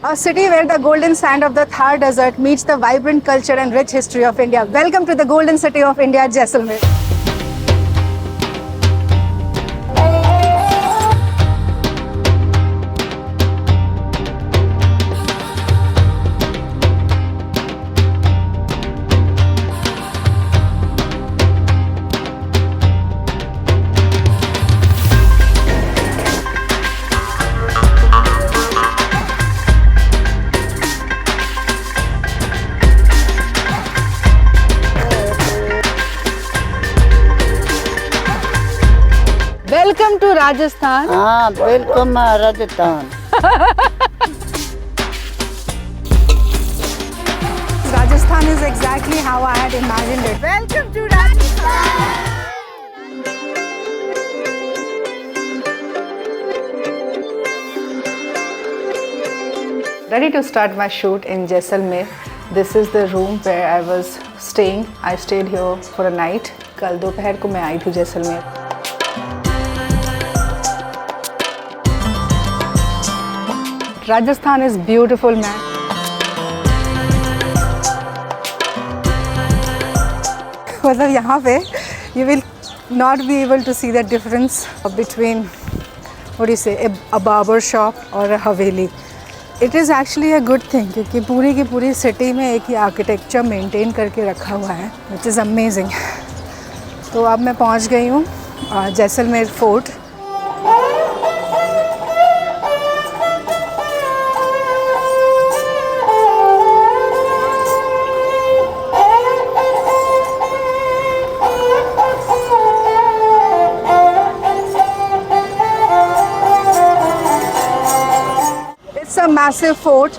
A city where the golden sand of the Thar Desert meets the vibrant culture and rich history of India. Welcome to the golden city of India, Jaisalmer. Welcome to Rajasthan. Welcome Rajasthan. Rajasthan is exactly how I had imagined it. Welcome to Rajasthan. Ready to start my shoot in Jaisalmer. This is the room where I was staying. I stayed here for a night. कल दोपहर को मैं आई थी Jaisalmer. Rajasthan is beautiful, man. मतलब यहाँ पे you will not be able to see the difference between what do you say a barber shop or a haveli. It is actually a good thing क्योंकि पूरी की पूरी सिटी में एक ही architecture maintain करके रखा हुआ है, which is amazing. तो अब मैं पहुँच गई हूँ Jaisalmer fort. A massive fort,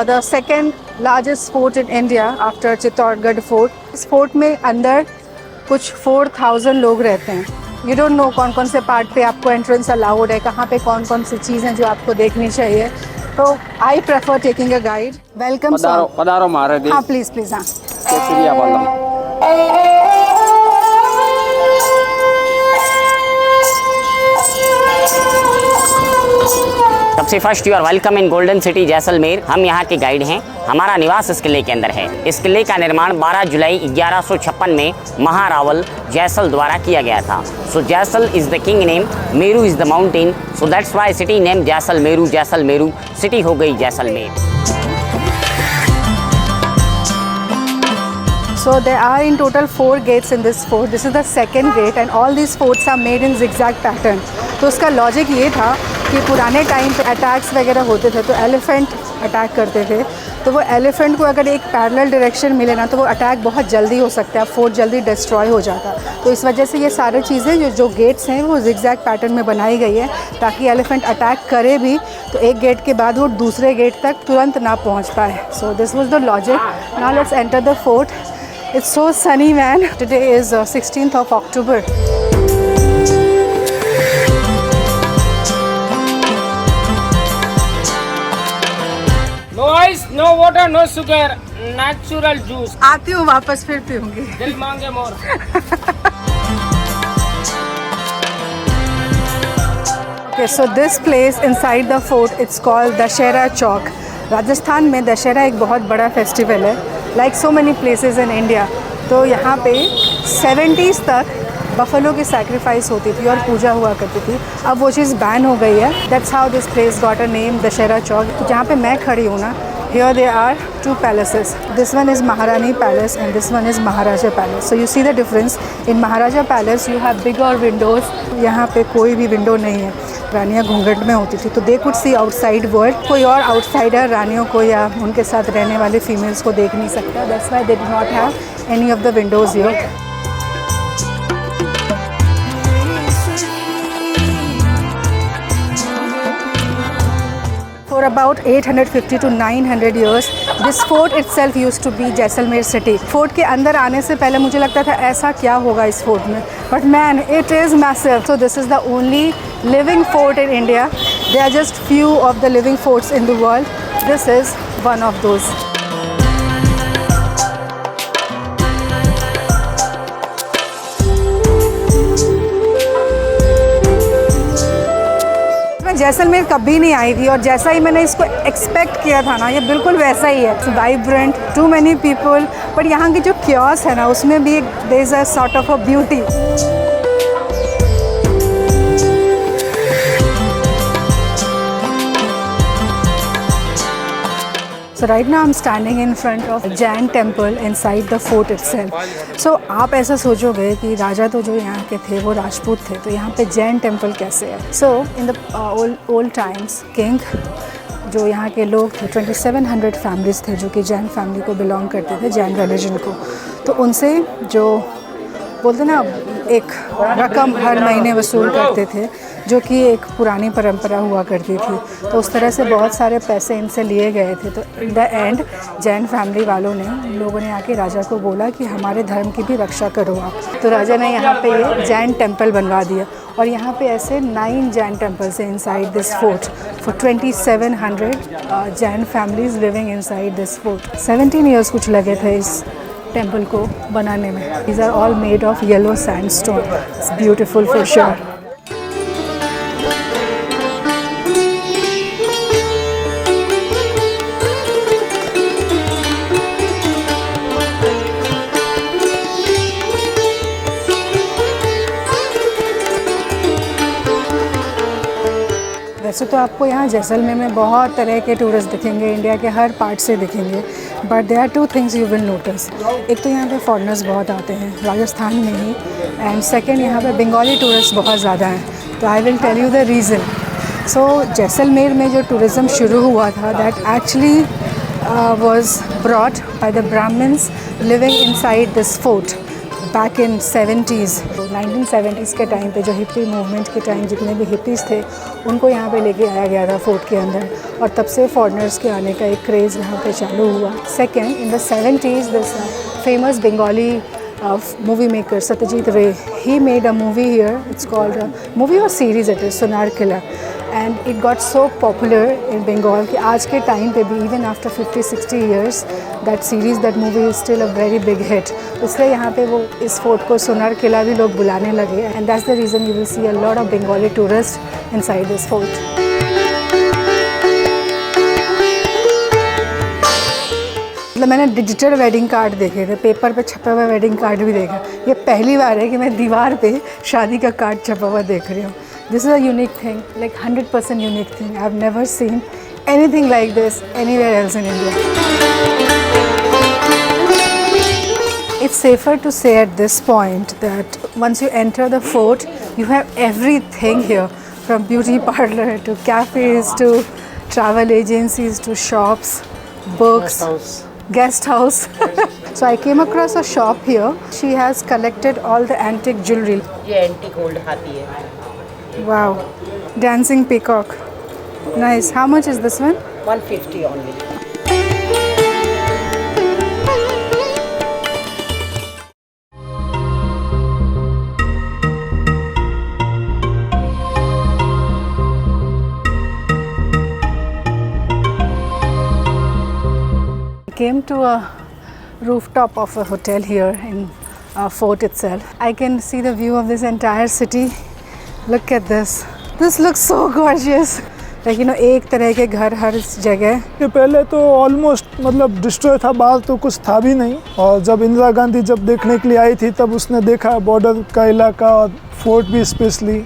the second largest fort in India after Chittorgarh Fort. इस फोर्ट में अंदर कुछ 4000 लोग रहते हैं. You don't know कौन कौन से पार्ट पे आपको एंट्रेंस अलाउड है, कहाँ पे कौन कौन सी चीज़ हैं जो आपको देखनी चाहिए. तो I prefer taking a guide. Welcome sir. पधारो महाराज. हाँ प्लीज़ प्लीज़ हाँ. शुक्रिया वाला. सबसे first you are welcome in golden city Jaisalmer. हम यहाँ के गाइड हैं. हमारा निवास इस किले के अंदर है. इस किले का निर्माण 12 जुलाई 1156 में महारावल जैसल द्वारा किया गया था. So Jaisal is the king name, Meru is the mountain, so that's why city name Jaisalmeru. Jaisalmeru city हो गई Jaisalmer. So there are in total 4 gates in this fort. This is the second gate and all these forts are made in zigzag pattern. तो उसका logic ये था कि पुराने time पे attacks वगैरह होते थे तो एलिफेंट अटैक करते थे. तो वो एलिफेंट को अगर एक पैरेलल डायरेक्शन मिले ना तो वो अटैक बहुत जल्दी हो सकता है, फोर्ट जल्दी डिस्ट्रॉय हो जाता. तो इस वजह से ये सारी चीज़ें जो गेट्स हैं वो जिगजैग पैटर्न में बनाई गई है ताकि एलिफेंट अटैक करे भी तो एक गेट के बाद वो दूसरे गेट तक तुरंत ना पहुँच पाए. So this was the logic. Now let's enter the fort. It's so sunny, man. Today is 16th of October. No ice, no water, no sugar, natural juice. आती हूँ वापस फिर पीऊँगी. दिल मांगे मोर. Okay, so this place inside the fort, it's called Dashera Chowk. Rajasthan में दशहरा एक बहुत बड़ा फेस्टिवल है. Like so many places in India. तो यहाँ पे 70s तक बफलो की सैक्रिफाइस होती थी और पूजा हुआ करती थी. अब वो चीज़ बैन हो गई है. That's how this place got a name Dussehra Chowk. तो जहाँ पे मैं खड़ी हूँ ना, here there are 2 palaces. This one is Maharani Palace and this one is Maharaja Palace. So you see the difference. In Maharaja Palace you have bigger windows. यहाँ पे कोई भी विंडो नहीं है. रानियाँ घूंघट में होती थी तो they could see outside world. कोई और आउटसाइडर रानियों को या उनके साथ रहने वाले फीमेल्स को देख नहीं सकता. That's why they do not have any of the Windows here. For about 850 to 900 years, this fort itself used to be Jaisalmer city. Fort के अंदर आने से पहले मुझे लगता था ऐसा क्या होगा इस fort में. But man, it is massive. So this is the only living fort in India. There are just few of the living forts in the world. This is one of those. मैं जैसलमेर कभी नहीं आई थी और जैसा ही मैंने इसको expect expect किया था ना, ये बिल्कुल वैसा ही है। Vibrant, to many people, but यहाँ की जो क्योस है ना, उसमें भी there is a sort of a beauty. So right now I'm standing in front of a Jain temple inside the fort itself. So आप ऐसा सोचोगे कि राजा तो जो यहाँ के थे वो राजपूत थे, तो यहाँ पे जैन टेम्पल कैसे है? So in the old times, king जो यहाँ के लोग थे 2700 फैमिलीज थे जो कि जैन फैमिली को बिलोंग करते थे, जैन रिलीजन को। तो उनसे जो बोलते ना एक रकम हर महीने वसूल करते थे, जो कि एक पुरानी परंपरा हुआ करती थी। तो उस तरह से बहुत सारे पैसे इनसे लिए गए थे। तो in the end Jain family वालों ने, लोगों ने आके राजा को बोला कि हमारे धर्म की भी रक्षा करो आप। तो राजा ने यहाँ पे ये जैन टेम्पल बनवा दिया और यहाँ पे ऐसे 9 जैन टेम्पल्स हैं inside this fort for 2700 Jain families living inside this fort. 17 years कुछ लगे थे इस टेम्पल को बनाने में। These are all made of yellow sandstone. It's beautiful for sure. वैसे तो आपको यहाँ जैसलमेर में बहुत तरह के टूरिस्ट दिखेंगे, इंडिया के हर पार्ट से दिखेंगे, but there are 2 things you will notice. एक तो यहाँ पे फॉरेनर्स बहुत आते हैं राजस्थान में ही, एंड सेकंड यहाँ पे बंगाली टूरिस्ट बहुत ज़्यादा हैं। तो I will tell you the reason. So Jaisalmer में जो टूरिज़्म शुरू हुआ था, that actually was brought by the Brahmins living inside this fort back in 70s। 1970s के टाइम पे जो हिप्पी मूवमेंट के टाइम जितने भी हिप्पीज़ थे उनको यहाँ पे लेके आया गया था फोर्ट के अंदर, और तब से फॉरेनर्स के आने का एक क्रेज़ यहाँ पे चालू हुआ। Second, in the 70s this famous Bengali movie maker Satyajit Ray, he made a movie here. It's called a movie or series, it is Sonar Killa, and it got so popular in Bengal कि आज के time पे भी even after 50-60 years that series, that movie is still a very big hit। इसलिए यहाँ पे वो इस फोर्ट को सोनार किला भी लोग बुलाने लगे, and that's the reason you will see a lot of Bengali tourists inside this fort। मतलब मैंने डिजिटल वेडिंग कार्ड देखे थे, पेपर पे छपा हुआ वेडिंग कार्ड भी देखा। ये पहली बार है कि मैं दीवार पे शादी का कार्ड छपा हुआ देख रही हूँ। This is a unique thing, like 100% unique thing. I have never seen anything like this anywhere else in India. It's safer to say at this point that once you enter the fort, you have everything here, from beauty parlor to cafes to travel agencies to shops, books, guest house। So I came across a shop here. She has collected all the antique jewelry। ये antique gold हाथी है। Wow, dancing peacock, nice। How much is this one? 150 only। Came to a rooftop of a hotel here in fort itself। I can see the view of this entire city। Look at this, this looks so gorgeous। Like you know, एक तरह के घर हर जगह। ये पहले तो almost मतलब destroy था, बाहर तो कुछ था भी नहीं। और जब इंदिरा गांधी जब देखने के लिए आई थी तब उसने देखा बॉर्डर का इलाका और फोर्ट भी स्पेशली,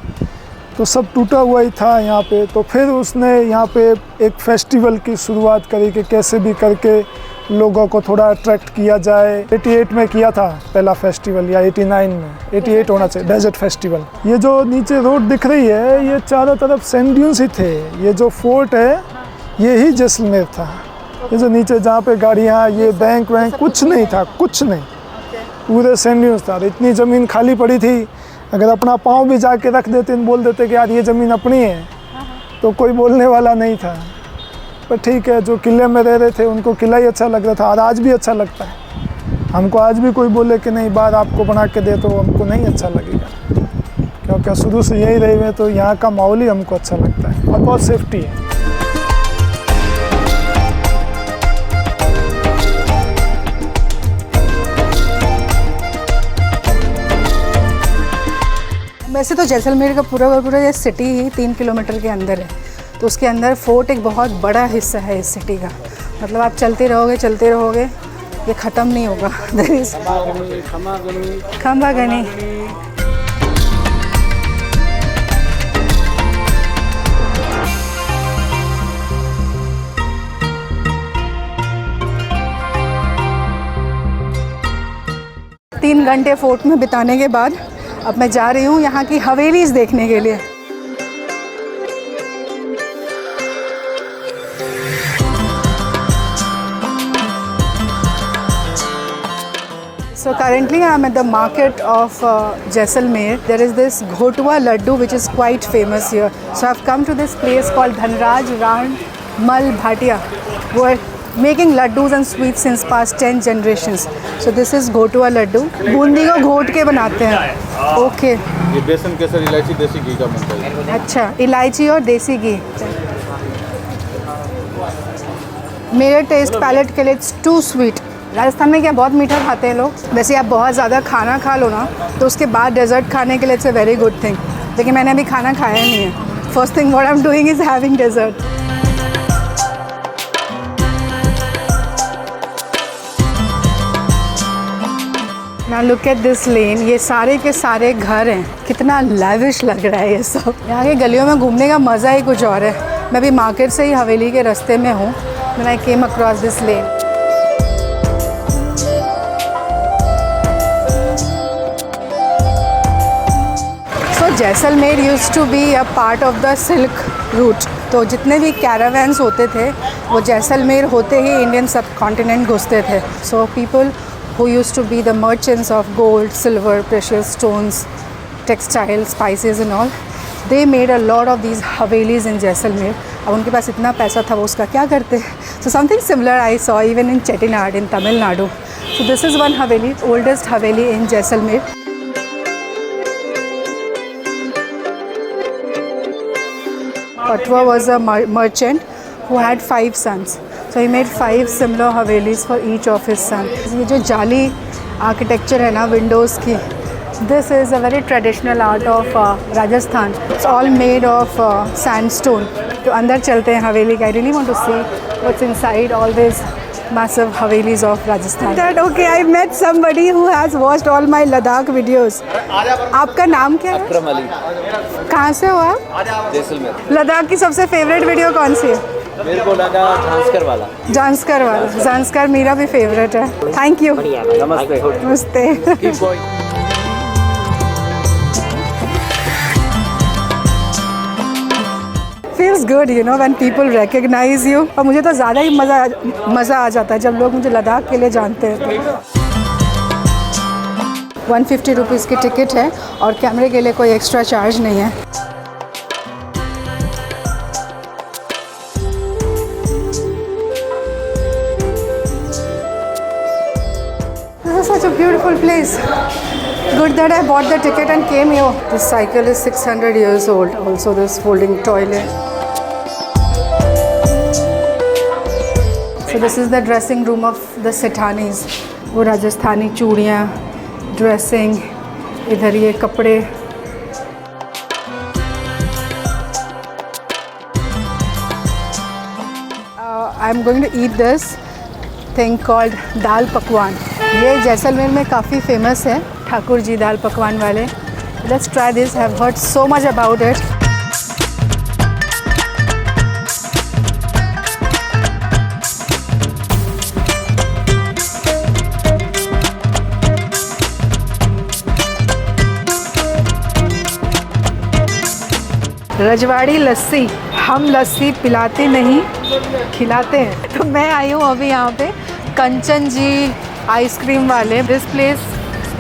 तो सब टूटा हुआ ही था यहाँ पे। तो फिर उसने यहाँ पे एक फेस्टिवल की शुरुआत करी कि कैसे भी करके लोगों को थोड़ा अट्रैक्ट किया जाए। 88 में किया था पहला फेस्टिवल, या 89 में, 88 होना चाहिए, डेजर्ट फेस्टिवल। ये जो नीचे रोड दिख रही है, ये चारों तरफ सैंड ड्यून्स ही थे। ये जो फोर्ट है ये ही जैसलमेर था। ये जो नीचे जहाँ पे गाड़ियाँ, ये बैंक वैंक कुछ नहीं था, कुछ नहीं, पूरे सैंड ड्यून्स था। इतनी ज़मीन खाली पड़ी थी, अगर अपना पाँव भी जाके रख देते, बोल देते कि यार ये ज़मीन अपनी है, तो कोई बोलने वाला नहीं था। पर ठीक है, जो किले में रह रहे थे उनको किला ही अच्छा लग रहा था, और आज भी अच्छा लगता है हमको। आज भी कोई बोले कि नहीं बार आपको बना के दे, तो हमको नहीं अच्छा लगेगा, क्योंकि शुरू से यही रहे हुए, तो यहाँ का माहौल ही हमको अच्छा लगता है और बहुत सेफ्टी है। वैसे तो जैसलमेर का पूरा ये सिटी ही 3 किलोमीटर के अंदर है, तो तो उसके अंदर फोर्ट एक बहुत बड़ा हिस्सा है इस सिटी का। मतलब आप चलते रहोगे, ये ख़त्म नहीं होगा। देयर इज खंबागनी। तीन घंटे फोर्ट में बिताने के बाद अब मैं जा रही हूँ यहाँ की हवेलीज़ देखने के लिए। So currently I am at the market of Jaisalmer. There is this Ghotua Laddu which is quite famous here. So I have come to this place called Dhanraj Ran Mal Bhatia, who are making laddus and sweets since past 10 generations. So this is Ghotua Laddu. Bundi को घोट के बनाते हैं। Okay. ये बेसन केसर इलायची देसी घी का बनता है। अच्छा, इलायची और देसी घी। मेरे टेस्ट पैलेट के लिए इट्स टू स्वीट। राजस्थान में क्या बहुत मीठा खाते हैं लोग। वैसे आप बहुत ज़्यादा खाना खा लो ना तो उसके बाद डेजर्ट खाने के लिए it's a very good thing, लेकिन मैंने अभी खाना खाया नहीं है। First thing what I am doing is having dessert. Now look at this lane, ये सारे के सारे घर हैं। कितना लैविश लग रहा है ये सब। यहाँ के गलियों में घूमने का मज़ा ही कुछ और है। मैं अभी मार्केट से ही हवेली के रास्ते में हूँ। When I came across this lane. So Jaisalmer used to be a part of the Silk Route. तो जितने भी कैरावैन्स होते थे वो जैसलमेर होते ही इंडियन सब कॉन्टिनेंट घुसते थे। So people who used to be the merchants of gold, silver, precious stones, textiles, spices and all, they made a lot of these havelis in Jaisalmer. अब उनके पास इतना पैसा था वो उसका क्या करते? So something similar I saw even in Chettinad in Tamil Nadu. So this is one haveli, oldest haveli in Jaisalmer. Patwa was a merchant who had 5 sons. So he made 5 similar havelis for each of his sons. ये जो जाली architecture है ना Windows की, this is a very traditional art of Rajasthan. It's all made of sandstone. तो अंदर चलते हैं हवेली का। I really want to see what's inside all these massive havelis of Rajasthan. That okay, I met somebody who has watched all my Ladakh videos. आपका नाम क्या है? अकरम अली। कहाँ से हो आप? जैसलमेर। लद्दाख की सबसे फेवरेट वीडियो कौन सी है? मेरे को लगा झांसकर वाला। जांस्कर वाला। जांस्कर मेरा भी फेवरेट है। Thank you. नमस्ते। नमस्ते। Keep going. Feels good, you know, when people recognize you. और मुझे तो ज़्यादा ही मज़ा आ जाता है जब लोग मुझे लद्दाख के लिए जानते हैं। तो 150 रुपीज़ की टिकट है और कैमरे के लिए कोई एक्स्ट्रा चार्ज नहीं है। This is such a beautiful place. Good that I bought the ticket and came here. This cycle is 600 years old. Also this folding toilet. So this is the dressing room of the Sethanis. वो राजस्थानी चूड़ियाँ, dressing, इधर ये कपड़े। I'm going to eat this thing called दाल पकवान। ये जैसलमेर में काफ़ी famous है, ठाकुर जी दाल पकवान वाले। Let's try this. I've heard so much about it. रजवाड़ी लस्सी। हम लस्सी पिलाते नहीं खिलाते हैं। तो मैं आई हूँ अभी यहाँ पे कंचन जी आइसक्रीम वाले। This place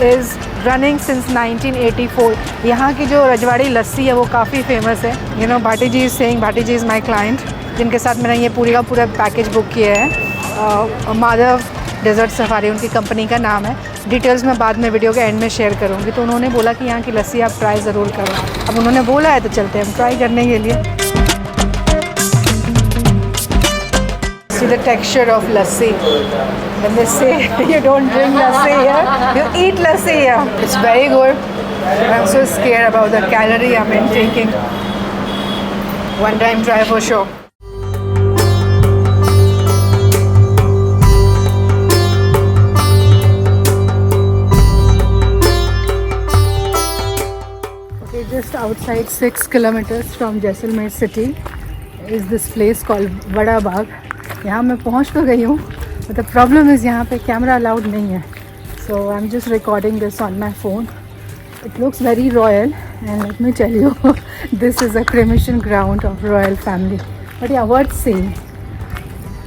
is running since 1984। यहाँ की जो रजवाड़ी लस्सी है वो काफ़ी फेमस है। You know Bhati ji is saying, Bhati ji is my client जिनके साथ मैंने ये पूरी का पूरा पैकेज बुक किया है। माधव डेजर्ट सफारी उनकी कंपनी का नाम है। डिटेल्स मैं बाद में वीडियो के एंड में शेयर करूँगी। तो उन्होंने बोला कि यहाँ की लस्सी आप ट्राई ज़रूर करो। अब उन्होंने बोला है तो चलते हैं हम ट्राई करने के लिए। See the texture of lassi. When they say you don't drink lassi here, you eat lassi here. It's very good. I'm so scared about the calorie I'm intaking. one time try for sure. Okay, just outside 6 kilometers from Jaisalmer city is this place called बड़ा बाग. यहाँ मैं पहुँच तो गई हूँ, but the problem is यहाँ पे camera allowed नहीं है. So I'm just recording this on my phone. It looks very royal, and let me tell you, this is a cremation ground of royal family. But yeah, worth seeing,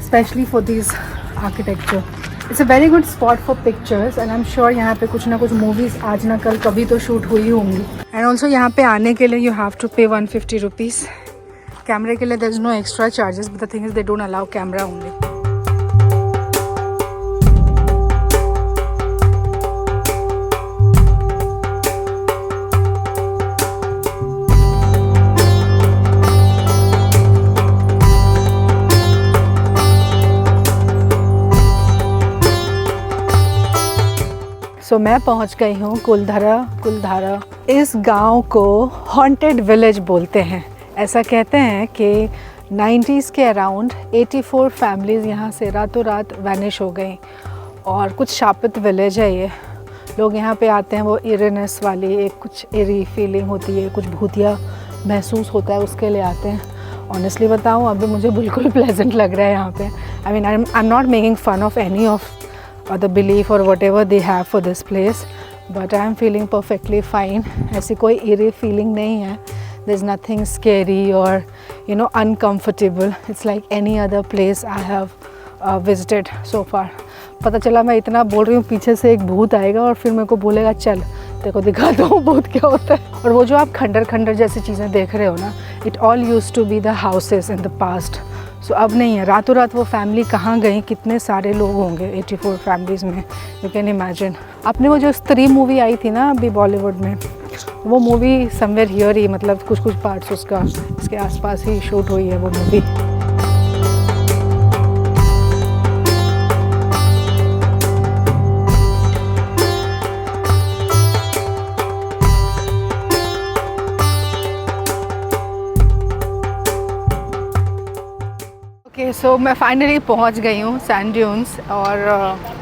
especially for these architecture. It's a very good spot for pictures, and I'm sure यहाँ पे कुछ ना कुछ movies आज ना कल कभी तो shoot हुई होंगी. And also यहाँ पे आने के लिए you have to pay 150 rupees. कैमरे के लिए there's no extra charges, but the thing is they don't allow camera only. सो मैं पहुंच गई हूँ कुलधारा. इस गांव को हॉन्टेड विलेज बोलते हैं. ऐसा कहते हैं कि 90s के अराउंड 84 फैमिलीज़ यहाँ से रातों रात वैनिश हो गई, और कुछ शापित विलेज है ये. लोग यहाँ पे आते हैं, वो इरेनेस वाली एक कुछ एरी फीलिंग होती है, कुछ भूतिया महसूस होता है, उसके लिए आते हैं. ऑनेस्टली बताऊँ, अभी मुझे बिल्कुल प्लेजेंट लग रहा है यहाँ पे. I mean I am not making fun of any of the belief or whatever they have for this place, but I am feeling perfectly fine. ऐसी कोई eerie feeling नहीं है. There's nothing scary or uncomfortable. It's like any other place I have visited so far. पता चला मैं इतना बोल रही हूँ, पीछे से एक भूत आएगा और फिर मेरे को बोलेगा चल तेरे को दिखा दो भूत क्या होता है. और वो जो आप खंडर जैसी चीज़ें देख रहे हो ना, it all used to be the houses in the past. सो अब नहीं है. रातों रात वो फैमिली कहाँ गई, कितने सारे लोग होंगे 84 फैमिलीज़ में, यू कैन इमेजिन. आपने वो जो स्त्री मूवी आई थी ना अभी बॉलीवुड में, वो मूवी समवेयर हियर ही, मतलब कुछ पार्ट्स उसका इसके आसपास ही शूट हुई है वो मूवी. सो मैं फाइनली पहुंच गई हूँ सैंड ड्यून्स, और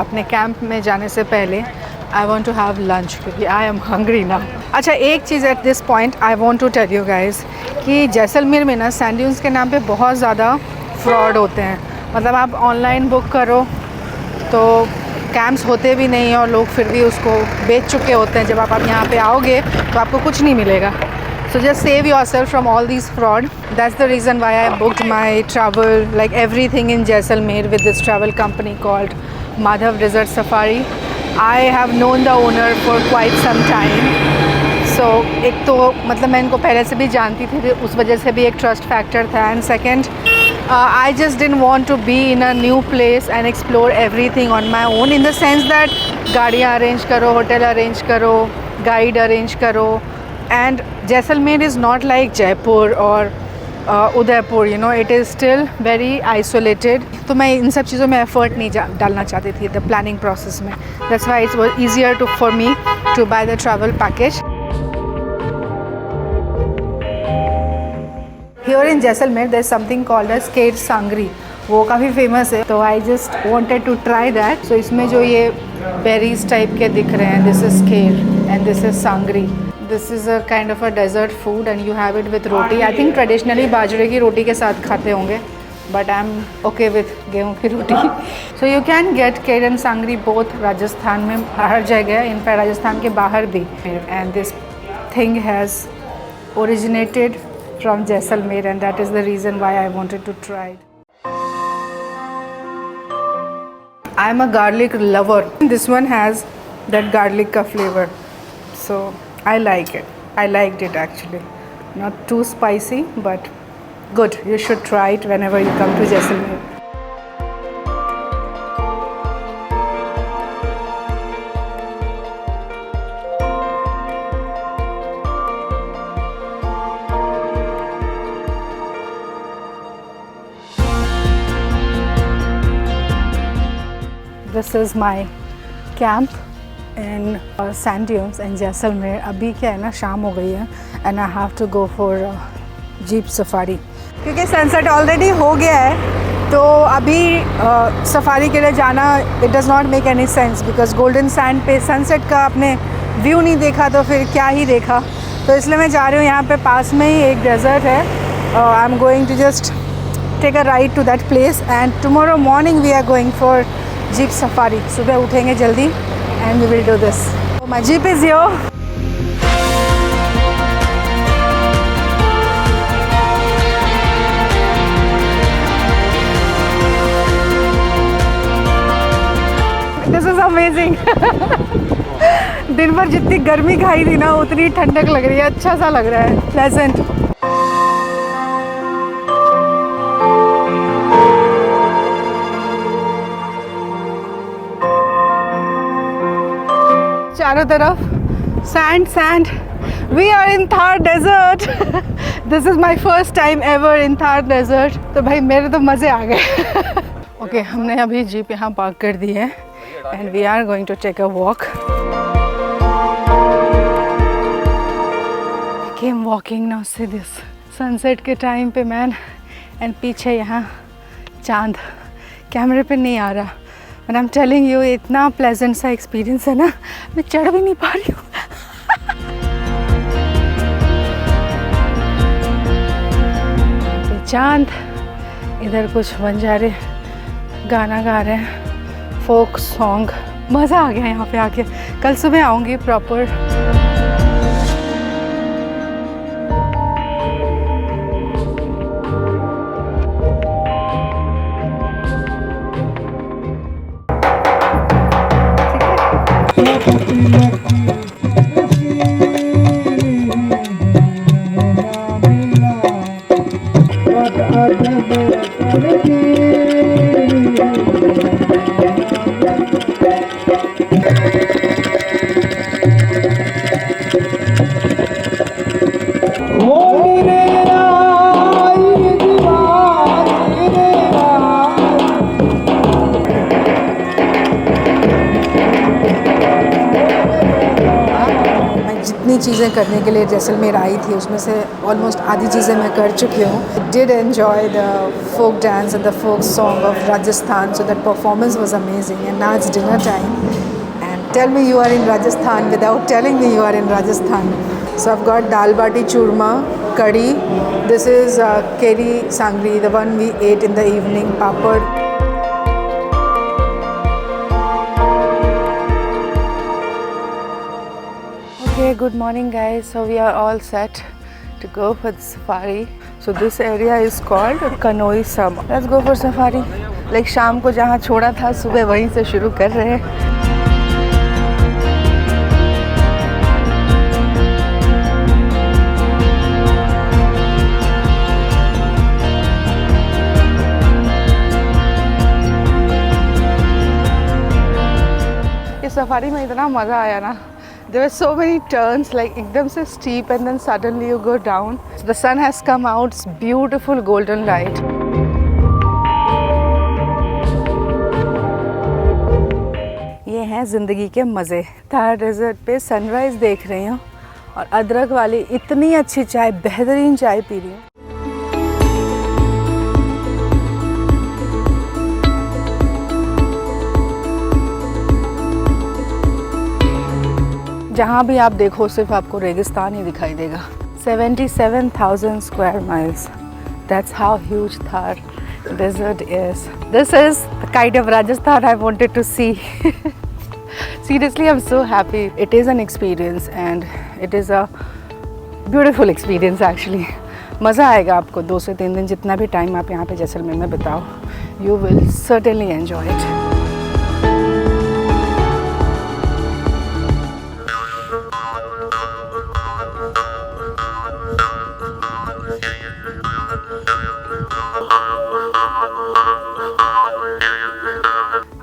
अपने कैंप में जाने से पहले I want to have lunch क्योंकि आई एम हंग्री नाउ. अच्छा, एक चीज़ at this point I want to tell you guys कि जैसलमेर में ना सैंड ड्यून्स के नाम पे बहुत ज़्यादा फ्रॉड होते हैं. मतलब आप ऑनलाइन बुक करो तो कैंप्स होते भी नहीं हैं, और लोग फिर भी उसको बेच चुके होते हैं. जब आप यहाँ पे आओगे तो आपको कुछ नहीं मिलेगा. So just save yourself from all these fraud. That's the reason why I booked my travel, like everything in Jaisalmer with this travel company called Madhav Resort Safari. I have known the owner for quite some time. So एक तो मतलब मैं इनको पहले से भी जानती थी, उस वजह से भी एक trust factor था. And second, I just didn't want to be in a new place and explore everything on my own, in the sense that गाड़ियाँ अरेंज करो, होटल अरेंज करो, गाइड अरेंज करो. And Jaisalmer is not like Jaipur or Udaipur, it is still very isolated. तो मैं इन सब चीज़ों में effort नहीं डालना चाहती थी the planning process में. That's why it was easier for me to buy the travel package. Here in Jaisalmer there is something called as Kher Sangri. वो काफ़ी फेमस है, तो I just wanted to try that. So इसमें जो ये berries type के दिख रहे हैं, this is Kher and this is Sangri. This is a kind of a dessert food and you have it with roti. I think traditionally बाजरे की रोटी के साथ खाते होंगे, but I'm okay with गेहूँ की रोटी. So you can get Kher and Sangri both Rajasthan में हर जगह, in fact राजस्थान के बाहर भी. And this thing has originated from Jaisalmer, and that is the reason why I wanted to try it. I'm a garlic lover. This one has that garlic ka flavor, so I like it. I liked it actually. Not too spicy, but good. You should try it whenever you come to Jaisalmer. This is my camp in sand dunes in Jaisalmer. अभी क्या है ना, शाम हो गई है and I have to go for jeep safari. क्योंकि sunset already हो गया है तो अभी सफारी के लिए जाना it does not make any sense because golden sand पे सनसेट का आपने व्यू नहीं देखा तो फिर क्या ही देखा। तो इसलिए मैं जा रही हूँ, यहाँ पे पास में ही एक डेजर्ट है। I am going to just take a ride to that place and tomorrow morning we are going for jeep safari. सुबह उठेंगे जल्दी and we will do this. My jeep is here. This is amazing. दिन भर जितनी गर्मी खाई थी ना उतनी ठंडक लग रही है, अच्छा सा लग रहा है, प्लेजेंट। चारों तरफ sand sand. We are in Thar desert. This is my first time ever in Thar desert. तो भाई मेरे तो मज़े आ गए। ओके, हमने अभी जीप यहाँ पार्क कर दी है and we are going to take a walk. I came walking now, see this sunset के टाइम पे मैन एंड पीछे यहाँ चांद कैमरे पे नहीं आ रहा but I'm telling you इतना प्लेजेंट सा एक्सपीरियंस है ना, मैं चढ़ भी नहीं पा रही हूँ। चांद, इधर कुछ बंजारे गाना गा रहे हैं, फोक सॉन्ग। मज़ा आ गया यहाँ पे आके। कल सुबह आऊँगी प्रॉपर। जितनी चीज़ें करने के लिए जैसलमेर आई थी उसमें से ऑलमोस्ट आधी चीज़ें मैं कर चुकी हूँ। Did enjoy the folk dance and the folk song of Rajasthan, so that performance was amazing. And now it's dinner time and tell me you are in Rajasthan without telling me you are in Rajasthan. So I've got dal bati churma, kadhi, this is ker sangri, the one we ate in the evening, papad. Okay, good morning guys. So we are all set to go for the safari. So this area is called Kanoi Sam. Let's go for safari. Like शाम को जहाँ छोड़ा था सुबह वहीं से शुरू कर रहे हैं। इस सफारी में इतना मज़ा आया ना। There were so many turns, like एकदम से steep and then suddenly you go down. So the sun has come out, it's beautiful golden light. ये हैं ज़िंदगी के मज़े। थार डेजर्ट पे सनराइज़ देख रही हूँ और अदरक वाली इतनी अच्छी चाय, बेहतरीन चाय पी रही हूँ। जहाँ भी आप देखो सिर्फ आपको रेगिस्तान ही दिखाई देगा। 77,000 square miles. That's how huge Thar desert is. This is the kind of Rajasthan I wanted to see. Seriously, I'm so happy. It is an experience and it is a beautiful experience actually. मज़ा आएगा आपको 2 से 3 दिन जितना भी time आप यहाँ पे जैसलमेर में बिताओ। You will certainly enjoy it.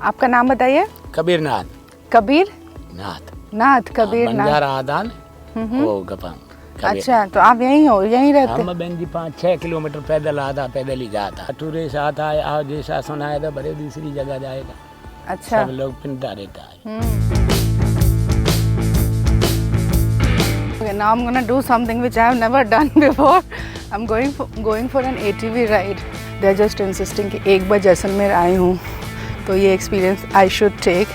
आपका नाम बताइए। कबीर नाथ। कबीर नाथ। नाथ, कबीर नाथ। बंजारा आदान वो गपन। अच्छा, तो आप यहीं हो, यहीं रहते? हम बहन जी 5-6 किलोमीटर पैदल आधा पैदल ही जाता। टूरिस्ट आता है, आओ जैसा सुनाए तो बड़े दूसरी जगह जाएगा। अच्छा, सब लोग पिंडा रहता है। Okay, now I'm gonna do something which I have never done before. I'm going for an ATV ride. They're just insisting कि एक बार जैसलमेर आई हूँ तो ये experience I should take.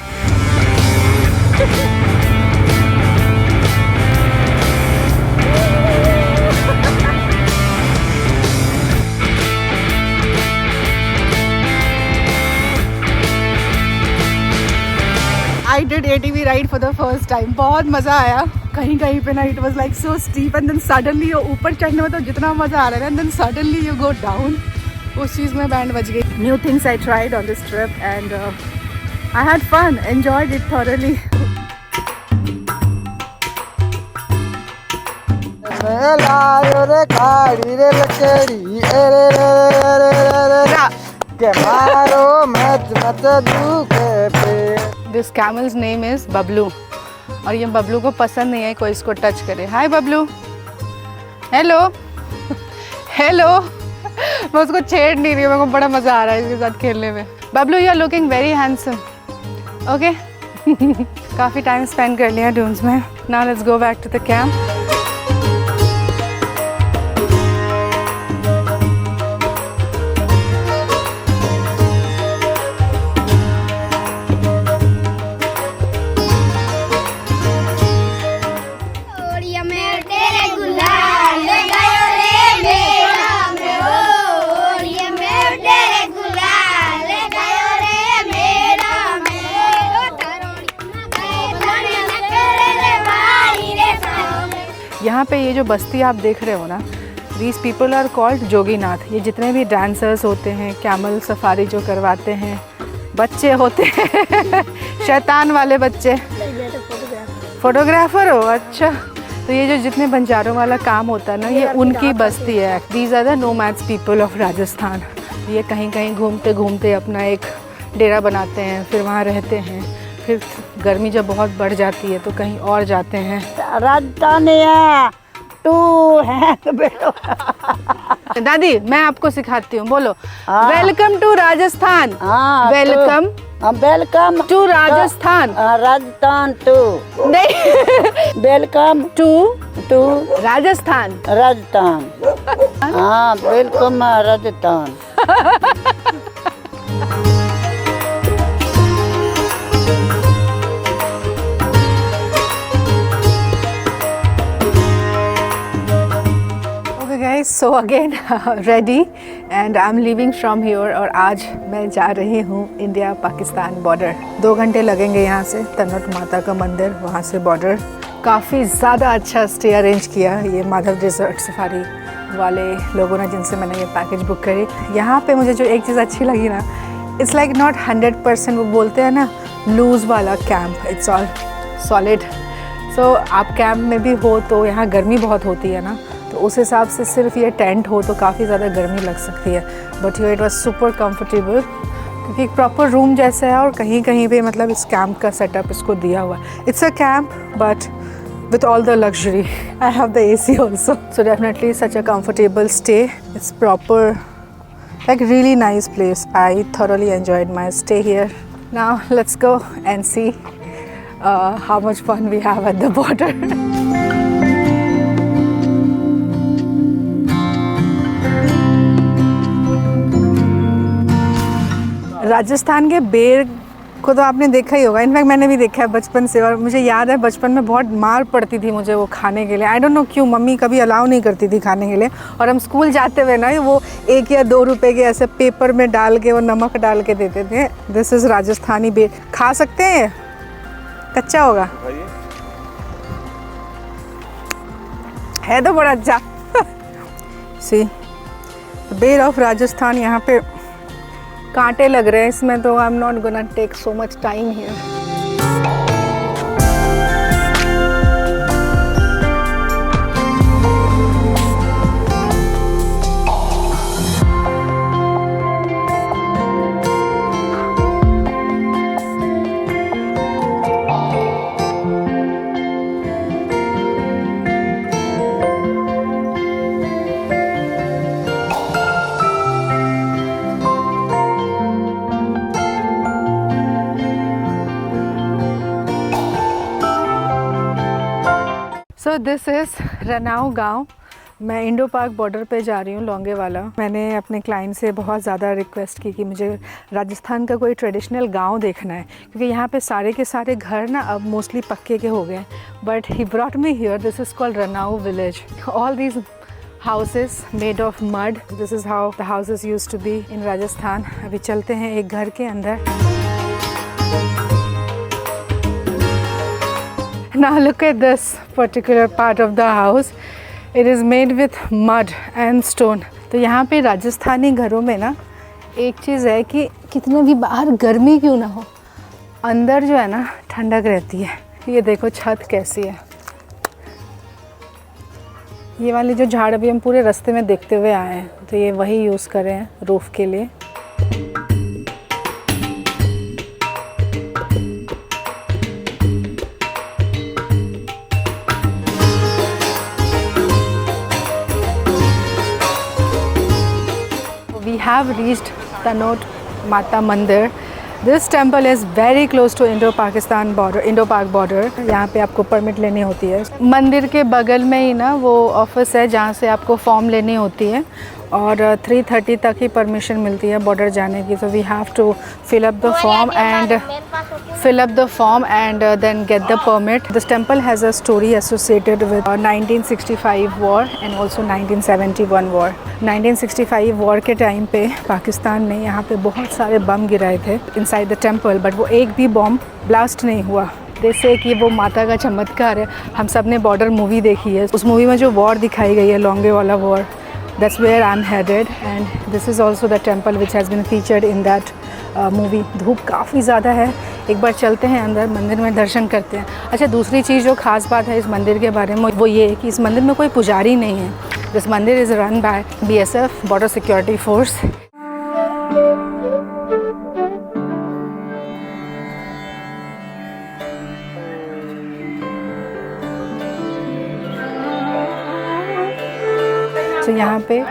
I did ATV ride for the first time. बहुत मज़ा आया. कहीं कहीं पे ना it was like so steep and then suddenly ऊपर चढ़ने में तो जितना मज़ा आ रहा है and then suddenly you go down. उस चीज़ में बैंड बज गई. New things I tried on this trip and I had fun. Enjoyed it thoroughly. लायो रे खाड़ी रे लकड़ी रे के मारो मत मत दुखे पे. This camel's name is Bablu और ये बबलू को पसंद नहीं है कोई इसको टच करे. हाय बबलू. Hello hello. मैं उसको छेड़ नहीं रही हूँ. मेरे को बड़ा मज़ा आ रहा है इसके साथ खेलने में. Bablu you are looking very handsome. Okay काफ़ी टाइम स्पेंड कर लिया डून्स में. Now let's go back to the camp. यहाँ पे ये जो बस्ती आप देख रहे हो ना, दीज पीपल आर कॉल्ड जोगीनाथ. ये जितने भी डांसर्स होते हैं, कैमल सफारी जो करवाते हैं, बच्चे होते हैं शैतान वाले बच्चे. फोटोग्राफर हो. अच्छा. तो ये जो जितने बंजारों वाला काम होता है ना, ये उनकी बस्ती है. These are the nomads people of Rajasthan. ये कहीं कहीं घूमते घूमते अपना एक डेरा बनाते हैं, फिर वहाँ रहते हैं. फिर गर्मी जब बहुत बढ़ जाती है तो कहीं और जाते हैं. राजस्थानिया तू है बेटो. दादी मैं आपको सिखाती हूँ. बोलो welcome to Rajasthan. Welcome welcome to Rajasthan. Rajasthan to नहीं welcome to to Rajasthan. Rajasthan. हाँ welcome Rajasthan. So again ready and I'm leaving from here और आज मैं जा रही हूँ इंडिया पाकिस्तान बॉर्डर. 2 घंटे लगेंगे यहाँ से. तनोट माता का मंदिर, वहाँ से बॉर्डर. काफ़ी ज़्यादा अच्छा स्टे अरेंज किया ये माधव डिजर्ट सफारी वाले लोगों ने जिनसे मैंने ये पैकेज बुक करी. यहाँ पे मुझे जो एक चीज़ अच्छी लगी ना, इट्स लाइक नॉट 100% वो बोलते हैं ना लूज़ वाला camp. It's all solid. So आप कैंप में भी हो तो यहाँ गर्मी बहुत होती है ना, तो उस हिसाब से सिर्फ ये टेंट हो तो काफ़ी ज़्यादा गर्मी लग सकती है. But it was super comfortable क्योंकि एक प्रॉपर रूम जैसा है और कहीं कहीं पे मतलब इस कैंप का सेटअप इसको दिया हुआ है. It's a camp but with all the luxury. I have the AC also. So definitely such a comfortable stay. It's proper, like really nice place. I thoroughly enjoyed my stay here. Now let's go and see how much fun we have at the border. Rajasthan के बेर को तो आपने देखा ही होगा. In fact मैंने भी देखा है बचपन से और मुझे याद है बचपन में बहुत मार पड़ती थी मुझे वो खाने के लिए. आई डोंट नो क्यों मम्मी कभी अलाउ नहीं करती थी खाने के लिए. और हम स्कूल जाते हुए ना वो 1 या 2 रुपए के ऐसे पेपर में डाल के वो नमक डाल के देते थे. दिस इज़ राजस्थानी बेर. खा सकते हैं? कच्चा होगा है तो बड़ा अच्छा. सी बेर ऑफ राजस्थान. यहाँ पे कांटे लग रहे हैं इसमें तो I am not gonna take so much time here. So this is Ranau गांव मैं इंडो पाक बॉर्डर पे जा रही हूँ, लोंगेवाला। मैंने अपने क्लाइंट से बहुत ज़्यादा रिक्वेस्ट की कि मुझे राजस्थान का कोई ट्रेडिशनल गांव देखना है, क्योंकि यहाँ पे सारे के सारे घर ना अब मोस्टली पक्के के हो गए। But he brought me here, this is called Ranau village. All these houses made of mud. This is how the houses used to be in Rajasthan. अभी चलते हैं एक घर के अंदर। Now look at this particular part of the house. It is made with mud and stone. तो यहाँ पे राजस्थानी घरों में ना एक चीज़ है कि कितना भी बाहर गर्मी क्यों ना हो, अंदर जो है ना ठंडक रहती है। ये देखो छत कैसी है। ये वाली जो झाड़ अभी हम पूरे रास्ते में देखते हुए आए हैं, तो ये वही यूज़ कर रहे हैं रूफ़ के लिए। We have reached Tanod Mata Mandir. This temple is very close to Indo-Pakistan border, Indo-Pak border. यहाँ पे आपको परमिट लेनी होती है। मंदिर के बगल में ही ना वो ऑफिस है जहाँ से आपको फॉर्म लेनी होती है, और 3:30 तक ही परमिशन मिलती है बॉर्डर जाने की। So we have to fill up the form and then get the permit. This temple has a story associated with 1965 war and also 1971 war. 1965 war के टाइम पे पाकिस्तान ने यहाँ पे बहुत सारे बम गिराए थे inside the temple, but वो एक भी बम ब्लास्ट नहीं हुआ। जैसे कि वो माता का चमत्कार है। हम सब ने बॉर्डर मूवी देखी है, उस मूवी में जो वॉर दिखाई गई है, Longewala war, that's where I'm headed, and this is also the temple which has been featured in that movie. धूप काफ़ी ज़्यादा है, एक बार चलते हैं अंदर, मंदिर में दर्शन करते हैं। अच्छा, दूसरी चीज़ जो ख़ास बात है इस मंदिर के बारे में वो ये है कि इस मंदिर में कोई पुजारी नहीं है। दिस मंदिर is run by BSF, border security force. तो यहाँ पे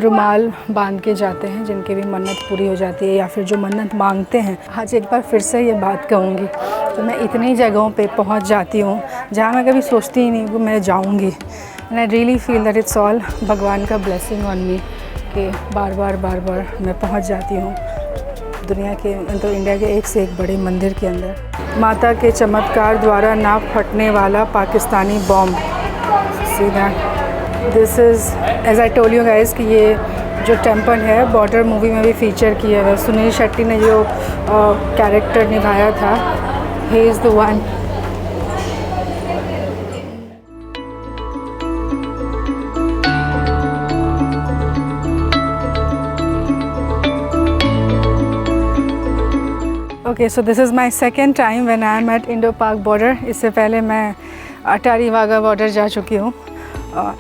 रुमाल बांध के जाते हैं जिनकी भी मन्नत पूरी हो जाती है या फिर जो मन्नत मांगते हैं। आज एक बार फिर से ये बात कहूँगी, तो मैं इतनी जगहों पे पहुँच जाती हूँ जहाँ मैं कभी सोचती ही नहीं कि मैं जाऊँगी। And I really feel that it's all भगवान का ब्लेसिंग ऑन मी कि बार बार मैं पहुँच जाती हूँ दुनिया के, तो इंडिया के एक से एक बड़े मंदिर के अंदर। माता के चमत्कार द्वारा ना फटने वाला पाकिस्तानी बॉम्ब। सीधा this is, as I told you guys, कि ये जो टेम्पल है बॉर्डर मूवी में भी फीचर किया है। सुनील शेट्टी ने जो कैरेक्टर निभाया था, he is the one. Okay, so this is my second time when I am at Indo Pak border. इससे पहले मैं अटारी वाघा बॉर्डर जा चुकी हूँ,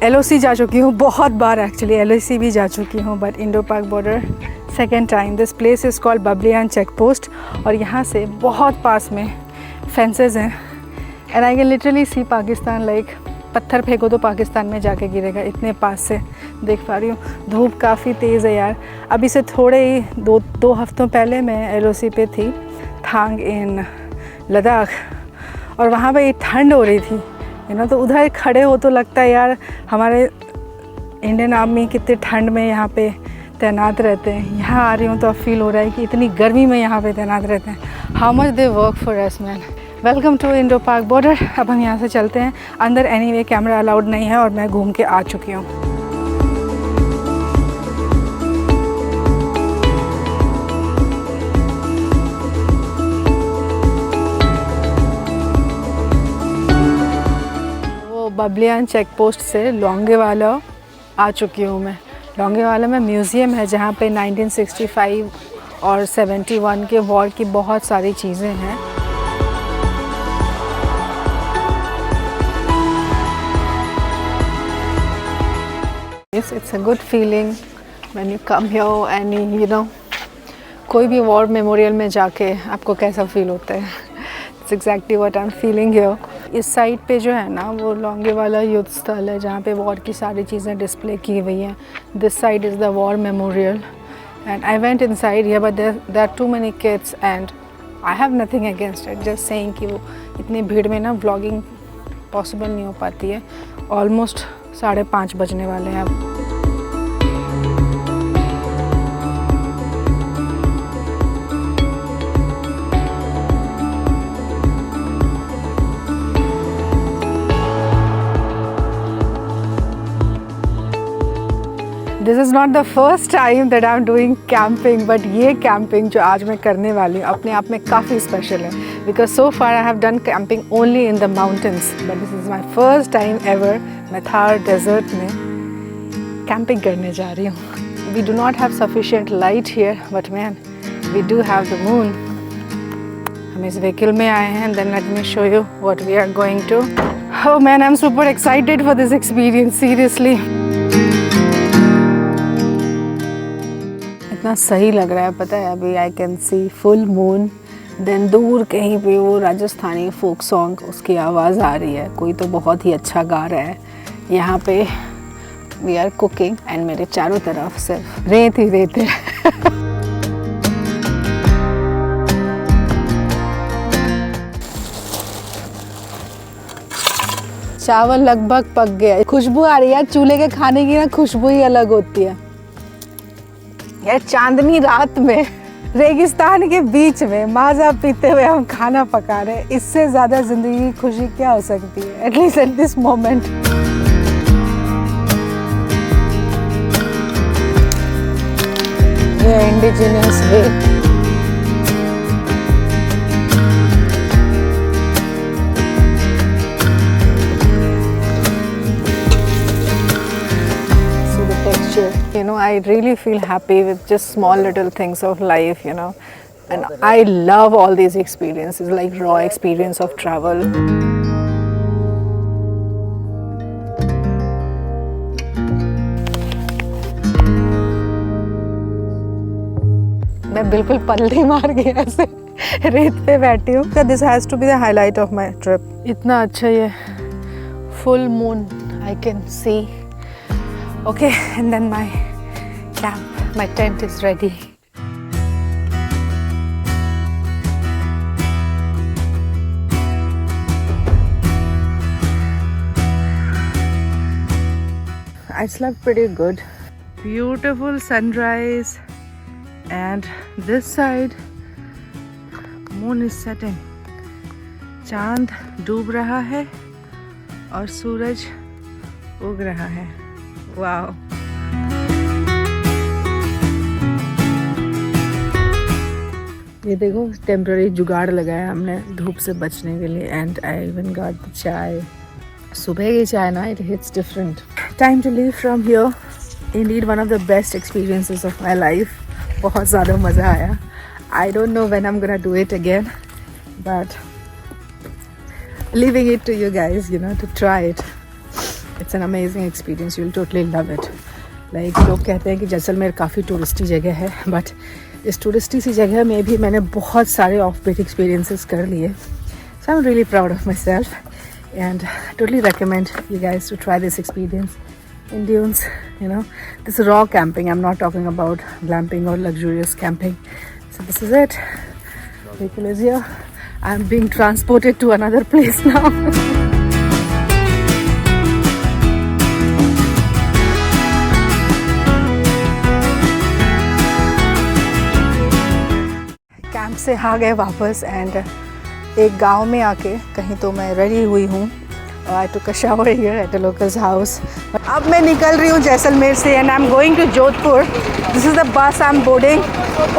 LOC जा चुकी हूँ बहुत बार, एक्चुअली LOC भी जा चुकी हूँ, but Indo Pak border second time. This place is called Babliyan check post, और यहाँ से बहुत पास में फेंसेस हैं, and I can literally see Pakistan. Like पत्थर फेंको तो पाकिस्तान में जाके गिरेगा, इतने पास से देख पा रही हूँ। धूप काफ़ी तेज़ है यार। अभी से थोड़े ही दो हफ्तों पहले मैं LOC पे थी, थांग इन लद्दाख, और वहाँ पे ठंड हो रही थी तो उधर खड़े हो तो लगता है यार हमारे इंडियन आर्मी कितने ठंड में यहाँ पे तैनात रहते हैं। यहाँ आ रही हूँ तो अब फील हो रहा है कि इतनी गर्मी में यहाँ पे तैनात रहते हैं। How much they work for us man. Welcome to Indo Pak border. अब हम यहाँ से चलते हैं अंदर। एनीवे कैमरा अलाउड नहीं है और मैं घूम के आ चुकी हूँ। बबलियान चेक पोस्ट से लोंगेवाला आ चुकी हूँ मैं। लोंगेवाला में म्यूज़ियम है जहाँ पे 1965 और 71 के वॉर की बहुत सारी चीज़ें हैं। It's a good feeling when you come here and you know, कोई भी वॉर मेमोरियल में जाके आपको कैसा फील होता है। It's exactly what I'm feeling here. इस साइड पे जो है ना वो लोंगेवाला युद्ध स्थल है जहाँ पे वॉर की सारी चीज़ें डिस्प्ले की हुई हैं। This side is the war memorial and I went inside here but there are too many kids and I have nothing against it, just saying कि वो इतनी भीड़ में ना व्लॉगिंग पॉसिबल नहीं हो पाती है। ऑलमोस्ट 5:30 बजने वाले हैं अब। This is not the first time that I'm doing camping, but ये camping जो आज मैं करने वाली हूँ अपने आप में काफ़ी special है, because so far I have done camping only in the mountains, but this is my first time ever मैं थार desert में camping करने जा रही हूँ। We do not have sufficient light here, but man, we do have the moon. हम इस vehicle में आए हैं, then let me show you what we are going to. Oh man, I'm super excited for this experience, seriously. इतना सही लग रहा है, पता है अभी I can see full moon, then दूर कहीं पे वो राजस्थानी फोक सॉन्ग उसकी आवाज़ आ रही है, कोई तो बहुत ही अच्छा गा रहा है। यहाँ पे वी आर कुकिंग एंड मेरे चारों तरफ सिर्फ रेत ही रेत है। चावल लगभग पक गया, खुशबू आ रही है, चूल्हे के खाने की ना खुशबू ही अलग होती है यार। चांदनी रात में रेगिस्तान के बीच में माजा पीते हुए हम खाना पका रहे हैं, इससे ज़्यादा ज़िंदगी की खुशी क्या हो सकती है, एटलीस्ट एट दिस मोमेंट। ये indigenous way. You know, I really feel happy with just small little things of life, you know, and I love all these experiences, like raw experience of travel. मैं बिल्कुल पल्ले मार गया ऐसे रेत पे बैठी हूँ। This has to be the highlight of my trip. इतना अच्छा ये full moon I can see. Okay, and then my camp, my tent is ready. I slept pretty good. Beautiful sunrise, and this side moon is setting. चांद डूब रहा है और सूरज उग रहा है। वाओ। ये देखो टेम्पररी जुगाड़ लगाया हमने धूप से बचने के लिए, and I even got the chai. सुबह की चाय ना, it hits different. Time to leave from here. Indeed one of the best experiences of my life. बहुत ज़्यादा मज़ा आया। I don't know when I am gonna do it again, but leaving it to you guys, you know, to try it. It's an amazing experience. You'll totally love it. Like लोग कहते हैं कि जैसलमेर काफ़ी touristy जगह है, but इस touristy सी जगह में भी मैंने बहुत सारे ऑफ बीट एक्सपीरियंसेस कर लिए. So I'm really proud of myself and totally recommend you guys to try this experience in dunes. You know, this is raw camping. I'm not talking about glamping or luxurious camping. So this is it. Vehicle is here. I'm being transported to another place now. Camp से आ गए वापस, and एक गांव में आके कहीं तो मैं रेडी हुई हूँ. I took a shower here at a local's house. अब मैं निकल रही हूँ जैसलमेर से, and I'm going to Jodhpur. This is the bus I'm boarding.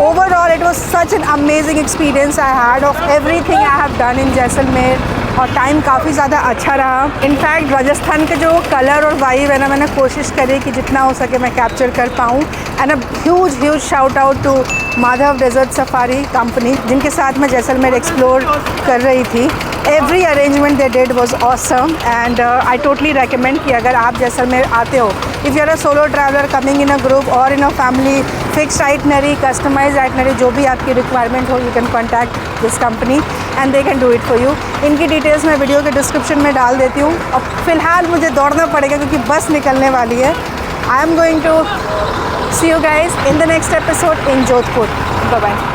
Overall, it was such an amazing experience I had of everything I have done in Jaisalmer, और time काफ़ी ज़्यादा अच्छा रहा. इनफैक्ट राजस्थान के जो कलर और वाइब है ना, मैंने कोशिश करी कि जितना हो सके मैं कैप्चर कर पाऊँ. And a huge shout out to Madhav desert safari company, जिनके साथ मैं जैसलमेर एक्सप्लोर कर रही थी. Every arrangement they did was awesome, and I totally recommend कि अगर आप जैसलमेर आते हो, if you are a solo traveller coming in a group और in a family, fixed itinerary, customised itinerary, जो भी आपकी रिक्वायरमेंट हो, you can contact this company and they can do it for you. इनकी डिटेल्स मैं video के description में डाल देती हूँ. अब फ़िलहाल मुझे दौड़ना पड़ेगा क्योंकि बस निकलने वाली है. I am going to see you guys in the next episode in Jodhpur. Bye bye.